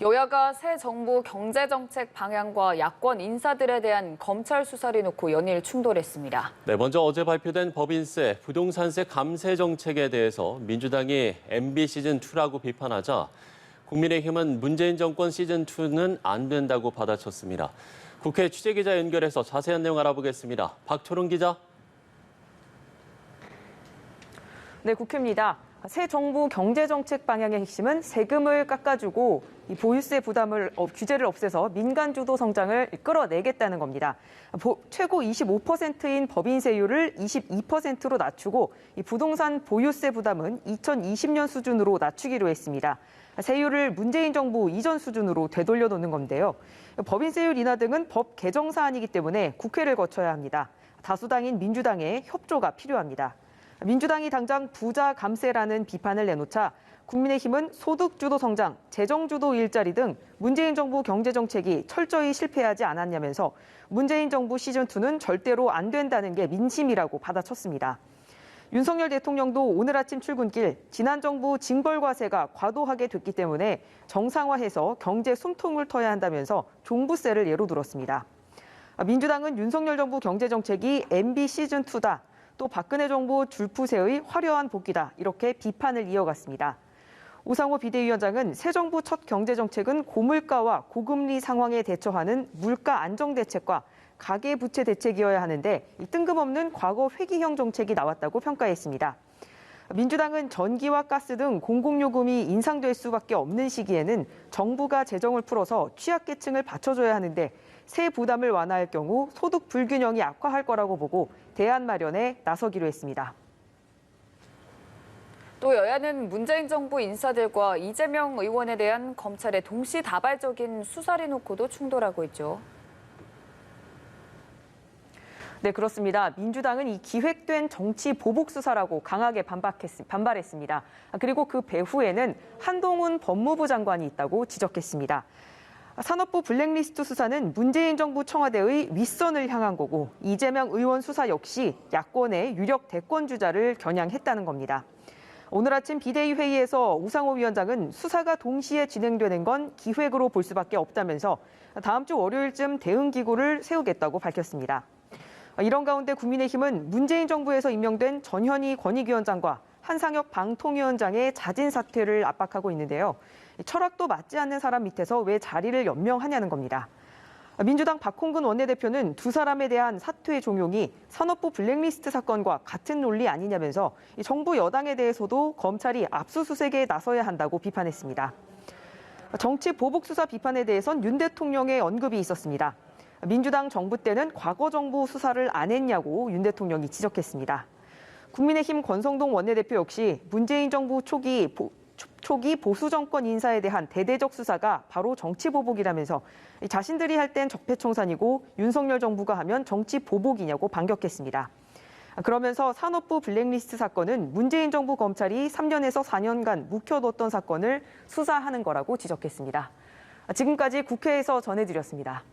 여야가 새 정부 경제정책 방향과 야권 인사들에 대한 검찰 수사를 놓고 연일 충돌했습니다. 네, 먼저 어제 발표된 법인세, 부동산세 감세 정책에 대해서 민주당이 MB 시즌2라고 비판하자 국민의힘은 문재인 정권 시즌2는 안 된다고 받아쳤습니다. 국회 취재기자 연결해서 자세한 내용 알아보겠습니다. 박초롱 기자. 네, 국회입니다. 새 정부 경제정책 방향의 핵심은 세금을 깎아주고 이 보유세 규제를 없애서 민간 주도 성장을 끌어내겠다는 겁니다. 최고 25%인 법인세율을 22%로 낮추고 이 부동산 보유세 부담은 2020년 수준으로 낮추기로 했습니다. 세율을 문재인 정부 이전 수준으로 되돌려 놓는 건데요. 법인세율 인하 등은 법 개정 사안이기 때문에 국회를 거쳐야 합니다. 다수당인 민주당의 협조가 필요합니다. 민주당이 당장 부자 감세라는 비판을 내놓자 국민의힘은 소득주도 성장, 재정주도 일자리 등 문재인 정부 경제정책이 철저히 실패하지 않았냐면서 문재인 정부 시즌2는 절대로 안 된다는 게 민심이라고 받아쳤습니다. 윤석열 대통령도 오늘 아침 출근길 지난 정부 징벌과세가 과도하게 됐기 때문에 정상화해서 경제 숨통을 터야 한다면서 종부세를 예로 들었습니다. 민주당은 윤석열 정부 경제정책이 MB 시즌2다. 또 박근혜 정부 줄푸세의 화려한 복귀다. 이렇게 비판을 이어갔습니다. 우상호 비대위원장은 새 정부 첫 경제정책은 고물가와 고금리 상황에 대처하는 물가 안정 대책과 가계부채 대책이어야 하는데 뜬금없는 과거 회기형 정책이 나왔다고 평가했습니다. 민주당은 전기와 가스 등 공공요금이 인상될 수밖에 없는 시기에는 정부가 재정을 풀어서 취약계층을 받쳐줘야 하는데 세 부담을 완화할 경우 소득 불균형이 악화할 거라고 보고 대안 마련에 나서기로 했습니다. 또 여야는 문재인 정부 인사들과 이재명 의원에 대한 검찰의 동시다발적인 수사를 놓고도 충돌하고 있죠. 네, 그렇습니다. 민주당은 이 기획된 정치 보복 수사라고 강하게 반발했습니다. 그리고 그 배후에는 한동훈 법무부 장관이 있다고 지적했습니다. 산업부 블랙리스트 수사는 문재인 정부 청와대의 윗선을 향한 거고 이재명 의원 수사 역시 야권의 유력 대권 주자를 겨냥했다는 겁니다. 오늘 아침 비대위 회의에서 우상호 위원장은 수사가 동시에 진행되는 건 기획으로 볼 수밖에 없다면서 다음 주 월요일쯤 대응 기구를 세우겠다고 밝혔습니다. 이런 가운데 국민의힘은 문재인 정부에서 임명된 전현희 권익위원장과 한상혁 방통위원장의 자진 사퇴를 압박하고 있는데요. 철학도 맞지 않는 사람 밑에서 왜 자리를 연명하냐는 겁니다. 민주당 박홍근 원내대표는 두 사람에 대한 사퇴 종용이 산업부 블랙리스트 사건과 같은 논리 아니냐면서 정부 여당에 대해서도 검찰이 압수수색에 나서야 한다고 비판했습니다. 정치 보복 수사 비판에 대해선 윤 대통령의 언급이 있었습니다. 민주당 정부 때는 과거 정부 수사를 안 했냐고 윤 대통령이 지적했습니다. 국민의힘 권성동 원내대표 역시 문재인 정부 초기 보수 정권 인사에 대한 대대적 수사가 바로 정치 보복이라면서 자신들이 할 땐 적폐청산이고 윤석열 정부가 하면 정치 보복이냐고 반격했습니다. 그러면서 산업부 블랙리스트 사건은 문재인 정부 검찰이 3년에서 4년간 묵혀뒀던 사건을 수사하는 거라고 지적했습니다. 지금까지 국회에서 전해드렸습니다.